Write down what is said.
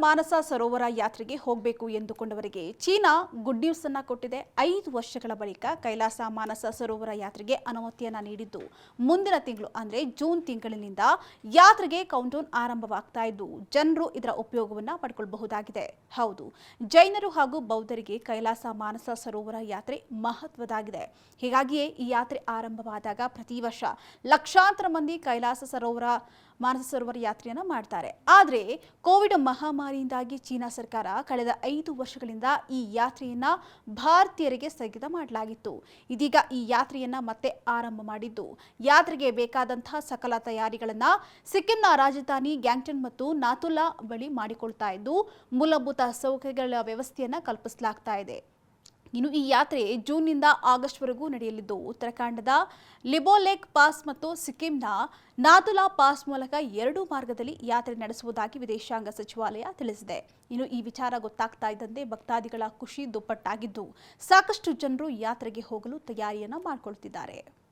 ಮಾನಸ ಸರೋವರ ಯಾತ್ರೆಗೆ ಹೋಗಬೇಕು ಎಂದುಕೊಂಡವರಿಗೆ ಚೀನಾ ಗುಡ್ ನ್ಯೂಸ್ ಅನ್ನ ಕೊಟ್ಟಿದೆ. 5 ವರ್ಷಗಳ ಬಳಿಕ ಕೈಲಾಸ ಮಾನಸ ಸರೋವರ ಯಾತ್ರೆಗೆ ಅನುಮತಿಯನ್ನ ನೀಡಿದ್ದು ಮುಂದಿನ ತಿಂಗಳು ಅಂದ್ರೆ ಜೂನ್ ತಿಂಗಳಿನಿಂದ ಯಾತ್ರೆಗೆ ಕೌಂಟ್ಡೌನ್ ಆರಂಭವಾಗ್ತಾ ಇದ್ದು ಜನರು ಇದರ ಉಪಯೋಗವನ್ನ ಪಡೆದುಕೊಳ್ಳಬಹುದಾಗಿದೆ. ಹೌದು, ಜೈನರು ಹಾಗೂ ಬೌದ್ಧರಿಗೆ ಕೈಲಾಸ ಮಾನಸ ಸರೋವರ ಯಾತ್ರೆ ಮಹತ್ವದಾಗಿದೆ. ಹೀಗಾಗಿಯೇ ಈ ಯಾತ್ರೆ ಆರಂಭವಾದಾಗ ಪ್ರತಿ ವರ್ಷ ಲಕ್ಷಾಂತರ ಮಂದಿ ಮಾನಸ ಸರೋವರ ಯಾತ್ರೆಯನ್ನ ಮಾಡ್ತಾರೆ. ಆದರೆ ಕೋವಿಡ್ ಮಹಾಮಾರಿಯಿಂದಾಗಿ ಚೀನಾ ಸರ್ಕಾರ ಕಳೆದ 5 ವರ್ಷಗಳಿಂದ ಈ ಯಾತ್ರೆಯನ್ನ ಭಾರತೀಯರಿಗೆ ಸ್ಥಗಿತ ಮಾಡಲಾಗಿತ್ತು. ಇದೀಗ ಈ ಯಾತ್ರೆಯನ್ನ ಮತ್ತೆ ಆರಂಭ ಮಾಡಿದ್ದು ಯಾತ್ರೆಗೆ ಬೇಕಾದಂತಹ ಸಕಲ ತಯಾರಿಗಳನ್ನ ಸಿಕ್ಕಿಂನ ರಾಜಧಾನಿ ಗ್ಯಾಂಗ್ಟನ್ ಮತ್ತು ನಾಥುಲಾ ಬಳಿ ಮಾಡಿಕೊಳ್ತಾ ಇದ್ದು ಮೂಲಭೂತ ಸೌಕರ್ಯಗಳ ವ್ಯವಸ್ಥೆಯನ್ನ ಕಲ್ಪಿಸಲಾಗ್ತಾ ಇದೆ. ಇನ್ನು ಈ ಯಾತ್ರೆ ಜೂನ್ನಿಂದ ಆಗಸ್ಟ್ವರೆಗೂ ನಡೆಯಲಿದ್ದು ಉತ್ತರಾಖಂಡದ ಲಿಬೋಲೇಕ್ ಪಾಸ್ ಮತ್ತು ಸಿಕ್ಕಿಂನ ನಾಥುಲಾ ಪಾಸ್ ಮೂಲಕ 2 ಮಾರ್ಗದಲ್ಲಿ ಯಾತ್ರೆ ನಡೆಸುವುದಾಗಿ ವಿದೇಶಾಂಗ ಸಚಿವಾಲಯ ತಿಳಿಸಿದೆ. ಇನ್ನು ಈ ವಿಚಾರ ಗೊತ್ತಾಗ್ತಾ ಇದ್ದಂತೆ ಭಕ್ತಾದಿಗಳ ಖುಷಿ ದುಪ್ಪಟ್ಟಾಗಿದ್ದು ಸಾಕಷ್ಟು ಜನರು ಯಾತ್ರೆಗೆ ಹೋಗಲು ತಯಾರಿಯನ್ನ ಮಾಡಿಕೊಳ್ತಿದ್ದಾರೆ.